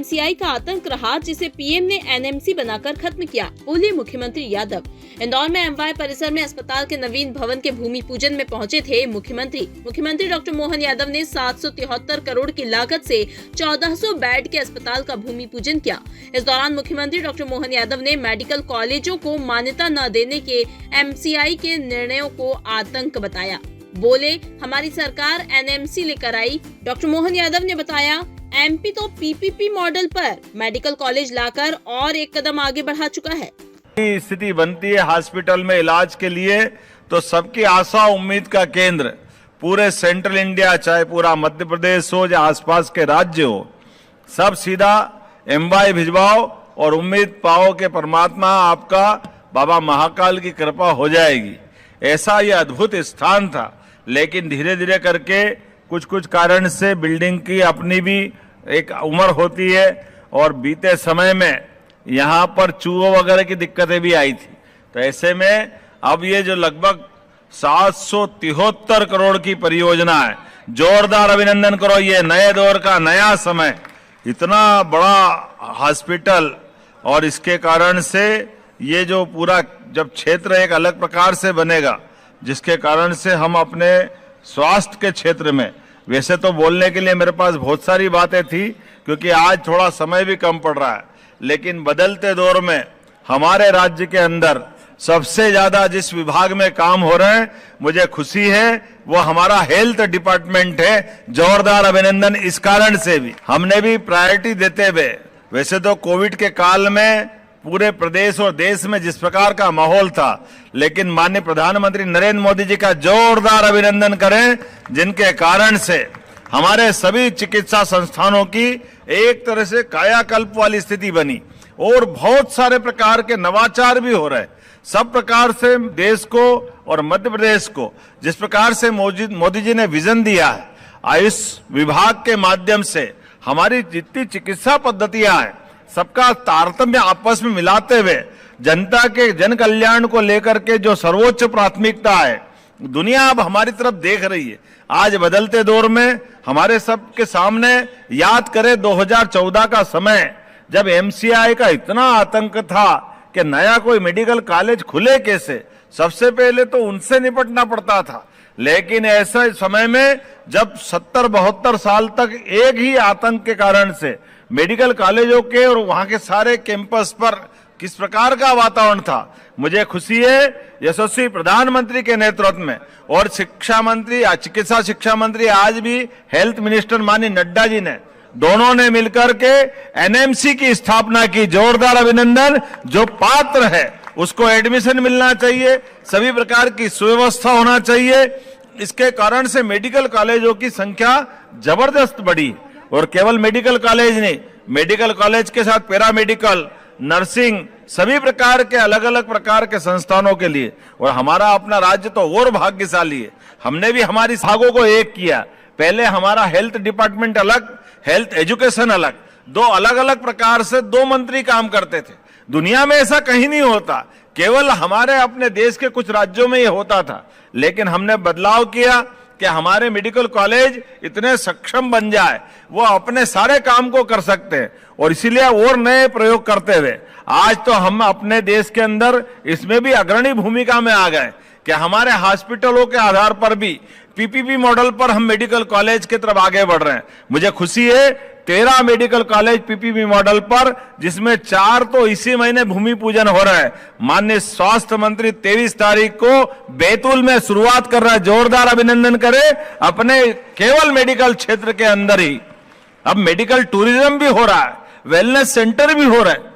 MCI का आतंक रहा, जिसे पीएम ने एनएमसी बनाकर खत्म किया, बोले मुख्यमंत्री यादव। इंदौर में एमवाय परिसर में अस्पताल के नवीन भवन के भूमि पूजन में पहुंचे थे मुख्यमंत्री डॉक्टर मोहन यादव ने 773 करोड़ की लागत से 1400 बेड के अस्पताल का भूमि पूजन किया। इस दौरान मुख्यमंत्री डॉक्टर मोहन यादव ने मेडिकल कॉलेजों को मान्यता न देने के एमसीआई के निर्णयों को आतंक बताया। बोले, हमारी सरकार एनएमसी लेकर आई। डॉक्टर मोहन यादव ने बताया, एमपी तो पीपीपी मॉडल पर मेडिकल कॉलेज लाकर और एक कदम आगे बढ़ा चुका है। स्थिति बनती है हॉस्पिटल में इलाज के लिए तो सबकी आशा उम्मीद का केंद्र पूरे सेंट्रल इंडिया, चाहे पूरा मध्य प्रदेश हो या आसपास के राज्य हो, सब सीधा एमवाय भिजवाओ और उम्मीद पाओ कि परमात्मा आपका बाबा महाकाल की कृपा हो जाएगी। ऐसा ये अद्भुत स्थान था, लेकिन धीरे धीरे करके कुछ कारण से बिल्डिंग की अपनी भी एक उम्र होती है और बीते समय में यहाँ पर चूहों वगैरह की दिक्कतें भी आई थी। तो ऐसे में अब ये जो लगभग 773 करोड़ की परियोजना है, जोरदार अभिनंदन करो। ये नए दौर का नया समय, इतना बड़ा हॉस्पिटल, और इसके कारण से ये जो पूरा जब क्षेत्र एक अलग प्रकार से बनेगा, जिसके कारण से हम अपने स्वास्थ्य के क्षेत्र में, वैसे तो बोलने के लिए मेरे पास बहुत सारी बातें थी क्योंकि आज थोड़ा समय भी कम पड़ रहा है, लेकिन बदलते दौर में हमारे राज्य के अंदर सबसे ज्यादा जिस विभाग में काम हो रहे हैं, मुझे खुशी है, वो हमारा हेल्थ डिपार्टमेंट है। जोरदार अभिनंदन इस कारण से भी। हमने भी प्रायोरिटी देते हुए, वैसे तो कोविड के काल में पूरे प्रदेश और देश में जिस प्रकार का माहौल था, लेकिन माननीय प्रधानमंत्री नरेंद्र मोदी जी का जोरदार अभिनंदन करें, जिनके कारण से हमारे सभी चिकित्सा संस्थानों की एक तरह से कायाकल्प वाली स्थिति बनी और बहुत सारे प्रकार के नवाचार भी हो रहे। सब प्रकार से देश को और मध्य प्रदेश को जिस प्रकार से मोदी जी ने विजन दिया है, आयुष विभाग के माध्यम से हमारी जितनी चिकित्सा पद्धतियां हैं, सबका तारतम्य आपस में मिलाते हुए जनता के जन कल्याण को लेकर के जो सर्वोच्च प्राथमिकता है, दुनिया अब हमारी तरफ देख रही है। आज बदलते दौर में हमारे सबके सामने याद करें 2014 का समय, जब एमसीआई का इतना आतंक था कि नया कोई मेडिकल कॉलेज खुले कैसे, सबसे पहले तो उनसे निपटना पड़ता था। लेकिन ऐसे समय में जब 70-72 साल तक एक ही आतंक के कारण से मेडिकल कॉलेजों के और वहां के सारे कैंपस पर किस प्रकार का वातावरण था, मुझे खुशी है यशस्वी प्रधानमंत्री के नेतृत्व में और शिक्षा मंत्री, चिकित्सा शिक्षा मंत्री, आज भी हेल्थ मिनिस्टर माननीय नड्डा जी ने, दोनों ने मिलकर के एनएमसी की स्थापना की। जोरदार अभिनंदन। जो पात्र है उसको एडमिशन मिलना चाहिए, सभी प्रकार की सुव्यवस्था होना चाहिए। इसके कारण से मेडिकल कॉलेजों की संख्या जबरदस्त बढ़ी, और केवल मेडिकल कॉलेज नहीं, मेडिकल कॉलेज के साथ पैरामेडिकल, नर्सिंग, सभी प्रकार के अलग अलग प्रकार के संस्थानों के लिए। और हमारा अपना राज्य तो और भाग्यशाली है, हमने भी हमारी भागों को एक किया। पहले हमारा हेल्थ डिपार्टमेंट अलग, हेल्थ एजुकेशन अलग, दो अलग अलग प्रकार से दो मंत्री काम करते थे। दुनिया में ऐसा कहीं नहीं होता, केवल हमारे अपने देश के कुछ राज्यों में ये होता था। लेकिन हमने बदलाव किया कि हमारे मेडिकल कॉलेज इतने सक्षम बन जाए, वो अपने सारे काम को कर सकते हैं, और इसीलिए और नए प्रयोग करते हुए आज तो हम अपने देश के अंदर इसमें भी अग्रणी भूमिका में आ गए कि हमारे हॉस्पिटलों के आधार पर भी पीपीपी मॉडल पर हम मेडिकल कॉलेज की तरफ आगे बढ़ रहे हैं। मुझे खुशी है 13 मेडिकल कॉलेज पीपीपी मॉडल पर, जिसमें 4 तो इसी महीने भूमि पूजन हो रहा है। माननीय स्वास्थ्य मंत्री 23 तारीख को बैतूल में शुरुआत कर रहा है। जोरदार अभिनंदन करें अपने केवल मेडिकल क्षेत्र के अंदर ही। अब मेडिकल टूरिज्म भी हो रहा है, वेलनेस सेंटर भी हो रहा है।